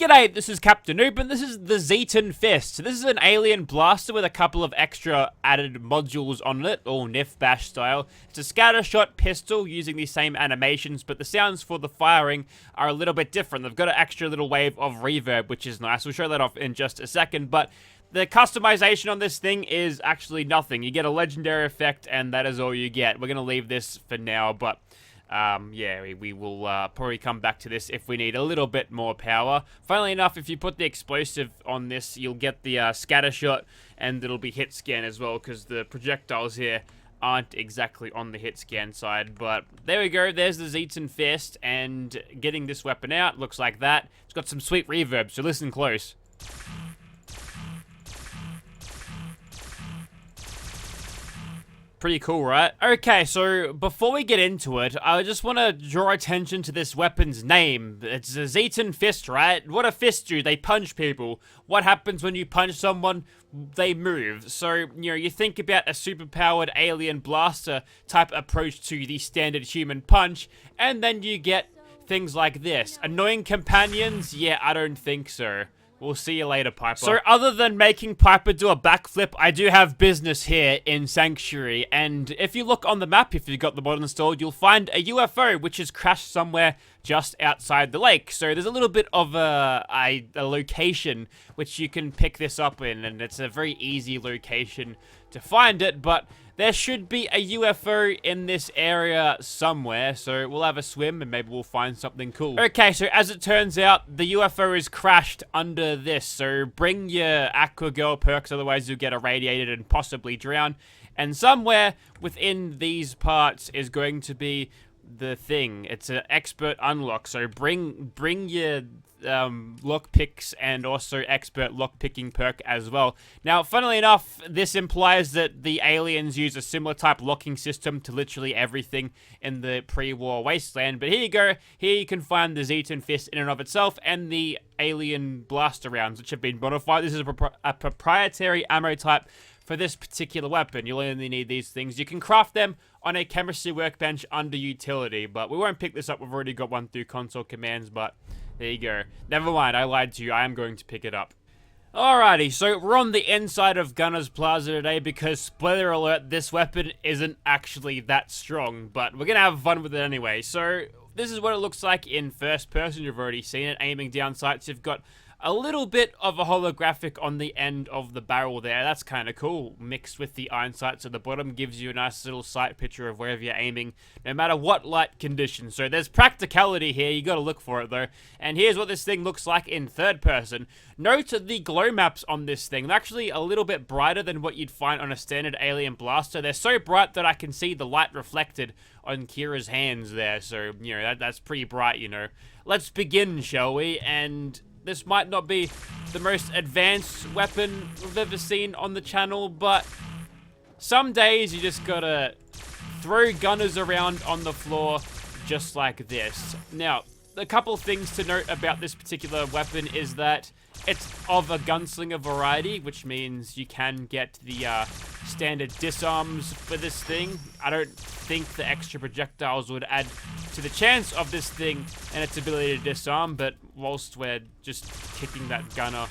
G'day, this is Captainoob, and this is the Zetan Fist. This is an alien blaster with a couple of extra added modules on it, all Nif Bash style. It's a scattershot pistol using the same animations, but the sounds for the firing are a little bit different. They've got an extra little wave of reverb, which is nice. We'll show that off in just a second, but the customization on this thing is actually nothing. You get a legendary effect, and that is all you get. We're going to leave this for now, but yeah, we will probably come back to this if we need a little bit more power. Funnily enough, if you put the explosive on this, you'll get the scattershot, and it'll be hit scan as well, because the projectiles here aren't exactly on the hit scan side. But there we go, there's the Zetan Fist, and getting this weapon out looks like that. It's got some sweet reverb, so listen close. Pretty cool, right? Okay, so before we get into it, I just want to draw attention to this weapon's name. It's a Zetan Fist, right? What do fists do? They punch people. What happens when you punch someone? They move. So, you know, you think about a superpowered alien blaster type approach to the standard human punch, and then you get things like this. Annoying companions? Yeah, I don't think so. We'll see you later, Piper. So, other than making Piper do a backflip, I do have business here in Sanctuary. And if you look on the map, if you've got the mod installed, you'll find a UFO, which has crashed somewhere just outside the lake. So, there's a little bit of a location which you can pick this up in. And it's a very easy location to find it. But there should be a UFO in this area somewhere, so we'll have a swim and maybe we'll find something cool. Okay, so as it turns out, the UFO is crashed under this, so bring your Aqua Girl perks, otherwise you'll get irradiated and possibly drown. And somewhere within these parts is going to be the thing. It's an expert unlock, so bring your lock picks and also expert lock picking perk as well. Now, funnily enough, this implies that the aliens use a similar type locking system to literally everything in the pre-war wasteland. But here you go. Here you can find the Zetan Fist in and of itself and the alien blaster rounds, which have been modified. This is a proprietary ammo type for this particular weapon. You'll only need these things. You can craft them on a chemistry workbench under utility, but we won't pick this up. We've already got one through console commands, but there you go. Never mind, I lied to you. I am going to pick it up. Alrighty, so we're on the inside of Gunner's Plaza today because, spoiler alert, this weapon isn't actually that strong, but we're going to have fun with it anyway. So this is what it looks like in first person. You've already seen it. Aiming down sights, you've got a little bit of a holographic on the end of the barrel there. That's kind of cool. Mixed with the iron sights at the bottom gives you a nice little sight picture of wherever you're aiming, no matter what light condition. So there's practicality here. You got to look for it though. And here's what this thing looks like in third person. Note the glow maps on this thing. They're actually a little bit brighter than what you'd find on a standard alien blaster. They're so bright that I can see the light reflected on Kira's hands there. So, you know, that's pretty bright, you know. Let's begin, shall we? And this might not be the most advanced weapon we've ever seen on the channel, but some days you just gotta throw gunners around on the floor just like this. Now, a couple things to note about this particular weapon is that it's of a gunslinger variety, which means you can get the standard disarms for this thing. I don't think the extra projectiles would add to the chance of this thing and its ability to disarm, but whilst we're just kicking that gunner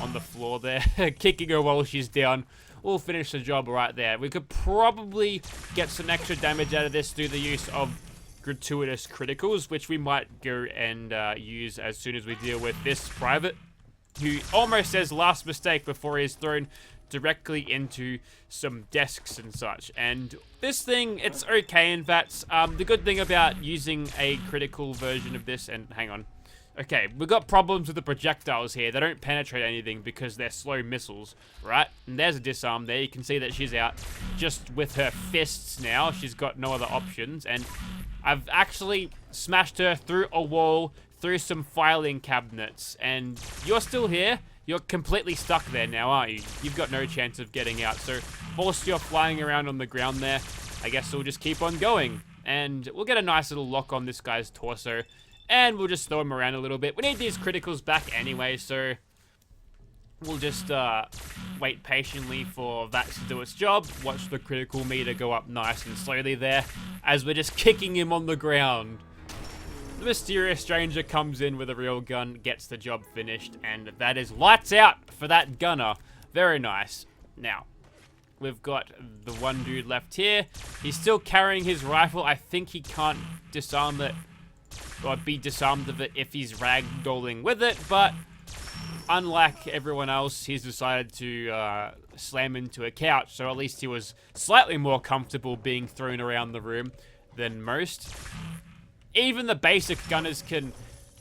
on the floor there, kicking her while she's down, we'll finish the job right there. We could probably get some extra damage out of this through the use of gratuitous criticals, which we might go and use as soon as we deal with this private, who almost says last mistake before he is thrown directly into some desks and such. And this thing, it's okay in fact. The good thing about using a critical version of this, and hang on. Okay, we've got problems with the projectiles here. They don't penetrate anything because they're slow missiles, right? And there's a disarm there. You can see that she's out just with her fists now. She's got no other options. And I've actually smashed her through a wall, through some filing cabinets, and you're still here. You're completely stuck there now, aren't you? You've got no chance of getting out. So whilst you're flying around on the ground there, I guess we'll just keep on going. And we'll get a nice little lock on this guy's torso, and we'll just throw him around a little bit. We need these criticals back anyway, so we'll just wait patiently for that to do its job. Watch the critical meter go up nice and slowly there as we're just kicking him on the ground. The mysterious stranger comes in with a real gun, gets the job finished, and that is lights out for that gunner. Very nice. Now, we've got the one dude left here. He's still carrying his rifle. I think he can't disarm it or be disarmed of it if he's ragdolling with it, but unlike everyone else, he's decided to slam into a couch, so at least he was slightly more comfortable being thrown around the room than most. Even the basic gunners can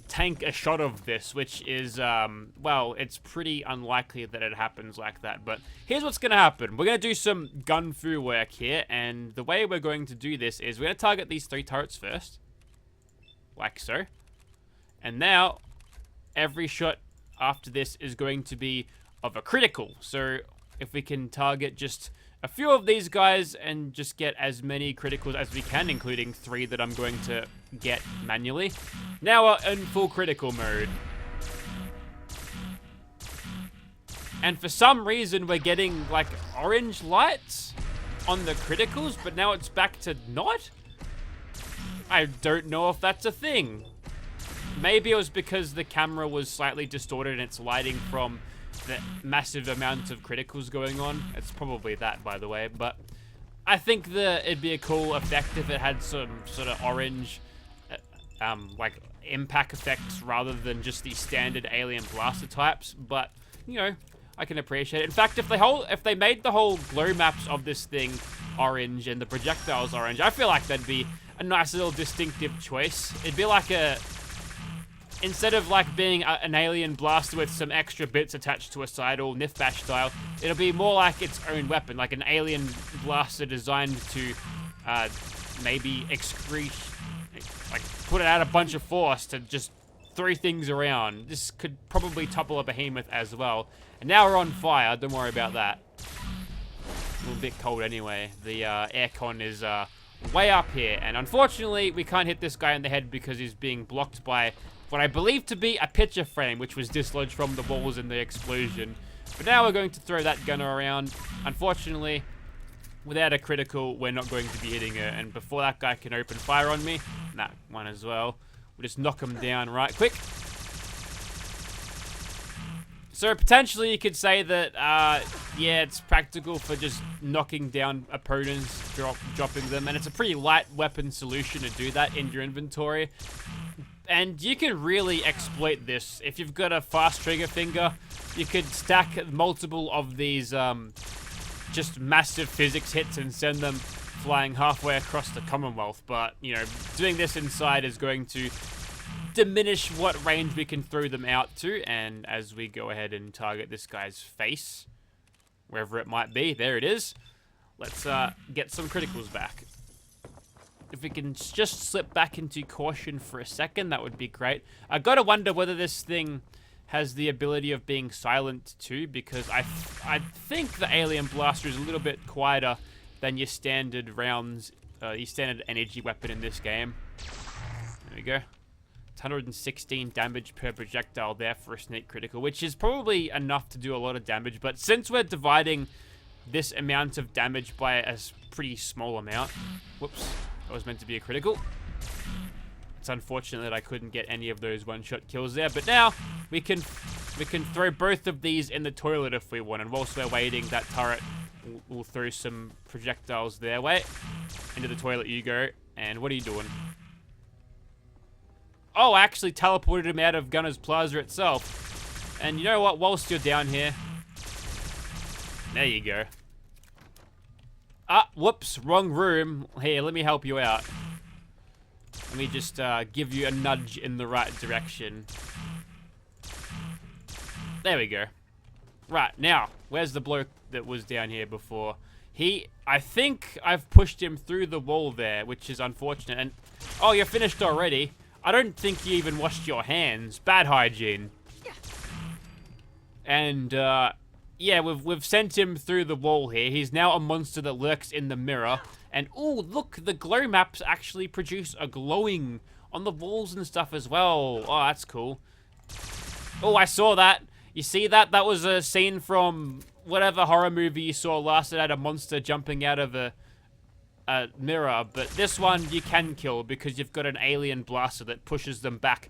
tank a shot of this, which is, well, it's pretty unlikely that it happens like that. But here's what's going to happen. We're going to do some gun fu work here, and the way we're going to do this is we're going to target these 3 turrets first, like so. And now, every shot after this is going to be of a critical. So if we can target just a few of these guys and just get as many criticals as we can, including 3 that I'm going to get manually. Now we're in full critical mode. And for some reason we're getting like orange lights on the criticals, but now it's back to not? I don't know if that's a thing. Maybe it was because the camera was slightly distorted and it's lighting from the massive amount of criticals going on. It's probably that, by the way, but I think it'd be a cool effect if it had some sort of orange, like impact effects rather than just the standard alien blaster types. But you know, I can appreciate it. In fact, if they made the whole glow maps of this thing orange and the projectiles orange, I feel like that'd be a nice little distinctive choice. It'd be like instead of like being an alien blaster with some extra bits attached to a side, all Nif-Bash style, it'll be more like its own weapon, like an alien blaster designed to maybe like put out a bunch of force to just throw things around. This could probably topple a behemoth as well. And now we're on fire, don't worry about that. A little bit cold anyway. The aircon is way up here, and unfortunately we can't hit this guy in the head because he's being blocked by what I believe to be a picture frame, which was dislodged from the walls in the explosion. But now we're going to throw that gunner around. Unfortunately, without a critical, we're not going to be hitting her. And before that guy can open fire on me, that one as well, we'll just knock him down right quick. So potentially you could say that, yeah, it's practical for just knocking down opponents, dropping them. And it's a pretty light weapon solution to do that in your inventory. And you can really exploit this. If you've got a fast trigger finger, you could stack multiple of these just massive physics hits and send them flying halfway across the Commonwealth. But, you know, doing this inside is going to diminish what range we can throw them out to. And as we go ahead and target this guy's face, wherever it might be, there it is. Let's get some criticals back. If we can just slip back into caution for a second, that would be great. I gotta wonder whether this thing has the ability of being silent too, because I think the alien blaster is a little bit quieter than your standard rounds, your standard energy weapon in this game. There we go. It's 116 damage per projectile there for a sneak critical, which is probably enough to do a lot of damage. But since we're dividing this amount of damage by a pretty small amount, whoops. That was meant to be a critical. It's unfortunate that I couldn't get any of those one-shot kills there, but now we can throw both of these in the toilet if we want, and whilst we're waiting, that turret will throw some projectiles their way. Into the toilet you go, and what are you doing? Oh, I actually teleported him out of Gunner's Plaza itself. And you know what, whilst you're down here, there you go. Ah, whoops, wrong room. Here, let me help you out. Let me just give you a nudge in the right direction. There we go. Right, now, where's the bloke that was down here before? I think I've pushed him through the wall there, which is unfortunate. And, oh, you're finished already. I don't think you even washed your hands. Bad hygiene. And, yeah, we've sent him through the wall here. He's now a monster that lurks in the mirror. And, ooh, look, the glow maps actually produce a glowing on the walls and stuff as well. Oh, that's cool. Oh, I saw that. You see that? That was a scene from whatever horror movie you saw last. It had a monster jumping out of a mirror, but this one you can kill because you've got an alien blaster that pushes them back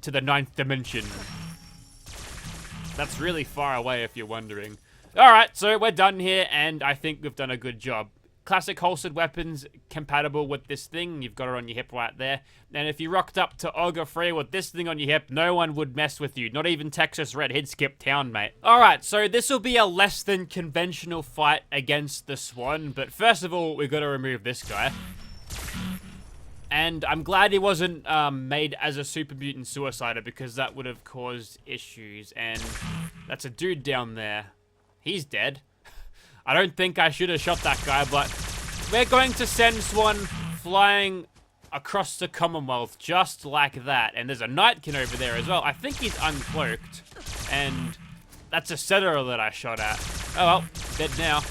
to the 9th dimension. That's really far away if you're wondering. Alright, so we're done here, and I think we've done a good job. Classic holstered weapons compatible with this thing. You've got it on your hip right there. And if you rocked up to Ogre Free with this thing on your hip, no one would mess with you. Not even Texas Red. He'd skip town, mate. Alright, so this will be a less than conventional fight against the Swan. But first of all, we've got to remove this guy. And I'm glad he wasn't made as a super mutant suicider, because that would have caused issues. And that's a dude down there. He's dead. I don't think I should have shot that guy, but we're going to send Swan flying across the Commonwealth just like that. And there's a Nightkin over there as well. I think he's uncloaked. And that's a setter that I shot at. Oh well, dead now.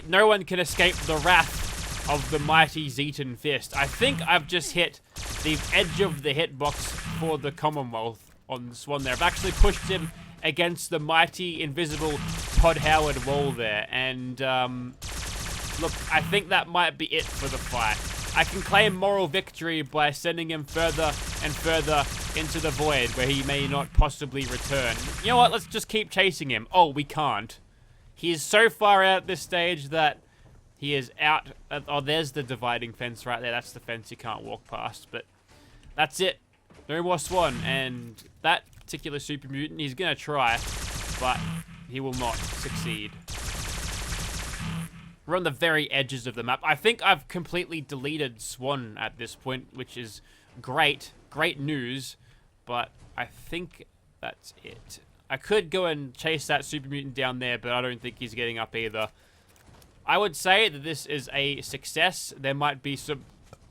No one can escape the wrath of the mighty Zetan Fist. I think I've just hit the edge of the hitbox for the Commonwealth on the Swan there. I've actually pushed him against the mighty invisible Todd Howard wall there, and look, I think that might be it for the fight. I can claim moral victory by sending him further and further into the void where he may not possibly return. You know what, let's just keep chasing him. Oh, we can't. He is so far out at this stage that he is out. Oh, there's the dividing fence right there. That's the fence you can't walk past, but that's it. No more Swan, and that particular super mutant, he's gonna try, but he will not succeed. We're on the very edges of the map. I think I've completely deleted Swan at this point, which is great news, but I think that's it. I could go and chase that super mutant down there, but I don't think he's getting up either. I would say that this is a success. There might be some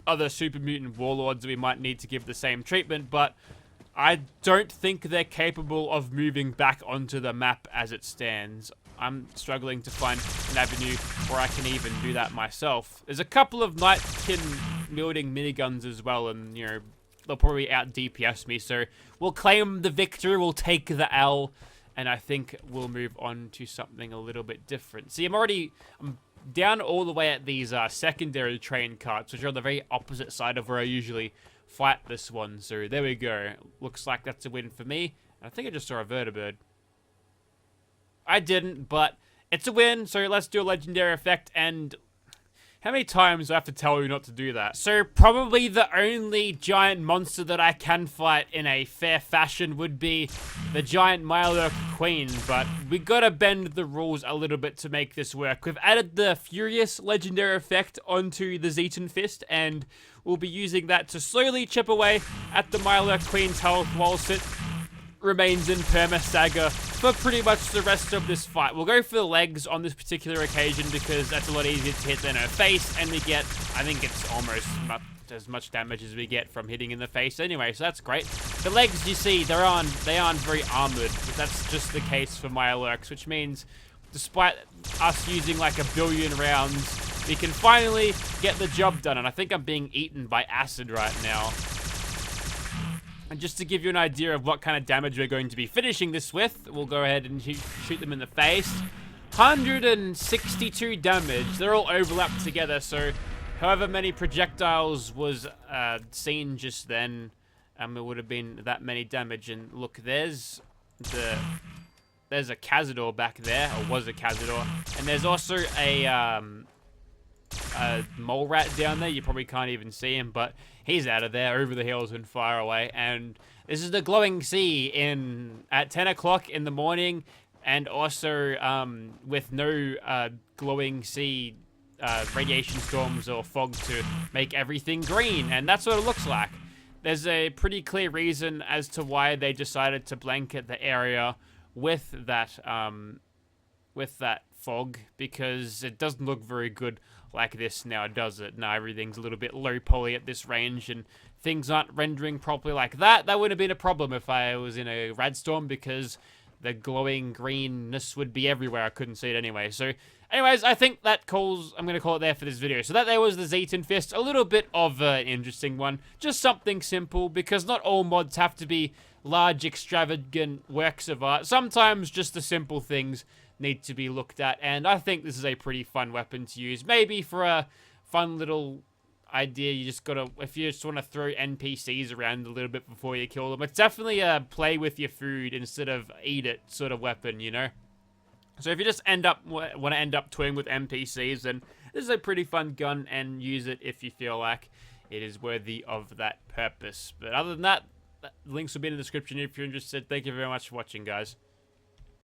other super mutant warlords we might need to give the same treatment, but I don't think they're capable of moving back onto the map as it stands. I'm struggling to find an avenue where I can even do that myself. There's a couple of Nightkin wielding miniguns as well, and, you know, they'll probably out DPS me, so we'll claim the victory, we'll take the L, and I think we'll move on to something a little bit different. See, I'm down all the way at these secondary train carts, which are on the very opposite side of where I usually fight this one. So there we go. Looks like that's a win for me. I think I just saw a vertibird. I didn't, but it's a win. So let's do a legendary effect. And how many times do I have to tell you not to do that? So probably the only giant monster that I can fight in a fair fashion would be the giant Mirelurk Queen, but we gotta bend the rules a little bit to make this work. We've added the Furious legendary effect onto the Zetan Fist, and we'll be using that to slowly chip away at the Mirelurk Queen's health whilst it remains in perma-stagger for pretty much the rest of this fight. We'll go for the legs on this particular occasion because that's a lot easier to hit than her face, and we get, I think it's almost as much damage as we get from hitting in the face anyway, so that's great. The legs, you see, they aren't very armored, but that's just the case for Mirelurks, which means despite us using like 1 billion rounds, we can finally get the job done, and I think I'm being eaten by acid right now. And just to give you an idea of what kind of damage we're going to be finishing this with, we'll go ahead and shoot them in the face. 162 damage. They're all overlapped together, so however many projectiles was seen just then, it would have been that many damage. And look, there's a Cazador back there, or was a Cazador. And there's also a mole rat down there. You probably can't even see him, but he's out of there, over the hills and far away. And this is the glowing sea at 10 o'clock in the morning, and also with no glowing sea radiation storms or fog to make everything green, and that's what it looks like. There's a pretty clear reason as to why they decided to blanket the area with that fog, because it doesn't look very good like this now, does it? Now everything's a little bit low poly at this range, and things aren't rendering properly like that. That would have been a problem if I was in a radstorm, because the glowing greenness would be everywhere. I couldn't see it anyway. So anyways, I think I'm going to call it there for this video. So that there was the Zetan Fist. A little bit of an interesting one. Just something simple, because not all mods have to be large, extravagant works of art. Sometimes just the simple things need to be looked at, and I think this is a pretty fun weapon to use. Maybe for fun little idea. You just gotta, if you just want to throw NPCs around a little bit before you kill them, it's definitely a play with your food instead of eat it sort of weapon, you know? So if you just want to end up toying with NPCs, then this is a pretty fun gun, and use it if you feel like it is worthy of that purpose. But other than that, links will be in the description if you're interested. Thank you very much for watching, guys.